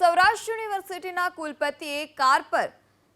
સૌરાષ્ટ્ર યુનિવર્સિટીના કુલપતિએ કાર પર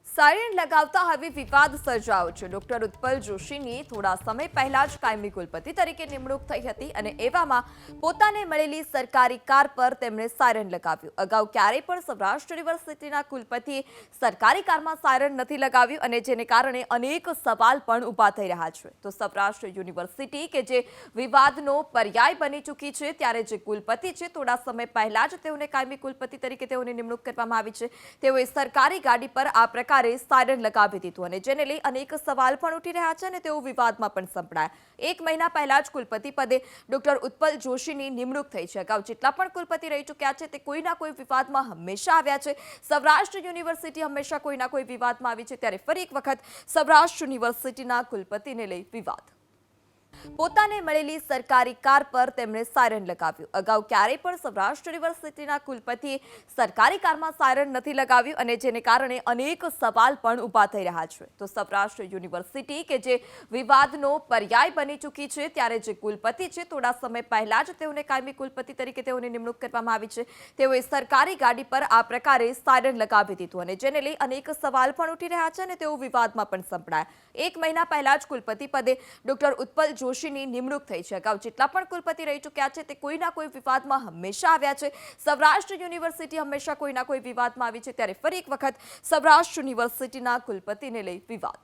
સાયરન લગાવતા હવે વિવાદ સર્જાયો છે। ડોક્ટર ઉત્પલ જોશીની થોડા સમય પહેલા જ કાયમી કુલપતિ તરીકે નિમણૂક થઈ હતી અને એવામાં પોતાને મળેલી સરકારી કાર પર તેમણે સાયરન લગાવ્યું। અગાઉ ક્યારેય પણ સૌરાષ્ટ્ર યુનિવર્સિટીના કુલપતિએ સરકારી કારમાં સાયરન નથી લગાવ્યું અને જેને કારણે અનેક સવાલ પણ ઊભા થઈ રહ્યા છે। તો સૌરાષ્ટ્ર યુનિવર્સિટી કે જે વિવાદનો પર્યાય બની ચૂકી છે, ત્યારે જે કુલપતિ છે થોડા સમય પહેલા જ તેઓને કાયમી કુલપતિ તરીકે તેઓની નિમણૂક કરવામાં આવી છે। તેઓએ સરકારી ગાડી પર આ પ્રકારે સાયરન લગાવી દીધું અને જેને લઈ અનેક સવાલ પણ ઉઠી રહ્યા છે અને તેઓ વિવાદમાં પણ સંપડાયા। એક મહિના પહેલા જ કુલપતિ પદે ડોક્ટર ઉત્પલ જોશીની નિમણૂક થઈ છે। અગાઉ જેટલા પણ કુલપતિ રહી ચૂક્યા છે તે કોઈના કોઈ વિવાદમાં હંમેશા આવ્યા છે। સૌરાષ્ટ્ર યુનિવર્સિટી હંમેશા કોઈના કોઈ વિવાદમાં આવી છે, ત્યારે ફરી એક વખત સૌરાષ્ટ્ર યુનિવર્સિટીના કુલપતિને લઈ વિવાદ। પોતાને મળેલી સરકારી કાર પર તેમણે સાયરન લગાવ્યું। અગાઉ ક્યારેય પણ સૌરાષ્ટ્ર યુનિવર્સિટીના કુલપતિએ સરકારી કારમાં સાયરન નથી લગાવ્યું અને જેને કારણે અનેક સવાલ પણ ઊભા થઈ રહ્યા છે। તો સૌરાષ્ટ્ર યુનિવર્સિટી કે જે વિવાદનો પર્યાય બની ચૂકી છે, ત્યારે જે કુલપતિ છે થોડા સમય પહેલા જ તેઓને કાયમી કુલપતિ તરીકે તેઓની નિમણૂક કરવામાં આવી છે। તેઓએ સરકારી ગાડી પર આ પ્રકારે સાયરન લગાવી દીધું અને જેને લઈ અનેક સવાલ પણ ઉઠી રહ્યા છે અને તેઓ વિવાદમાં પણ સંપડાયા। એક મહિના પહેલા જ કુલપતિ પદે ડોક્ટર ઉત્પલ જોશીની નિમણૂક થઈ છે। અગાઉ જેટલા પણ કુલપતિ રહી ચૂક્યા છે તે કોઈના કોઈ વિવાદમાં હંમેશા આવ્યા છે। સૌરાષ્ટ્ર યુનિવર્સિટી હંમેશા કોઈના કોઈ વિવાદમાં આવી છે, ત્યારે ફરી એક વખત સૌરાષ્ટ્ર યુનિવર્સિટીના કુલપતિને લઈ વિવાદ।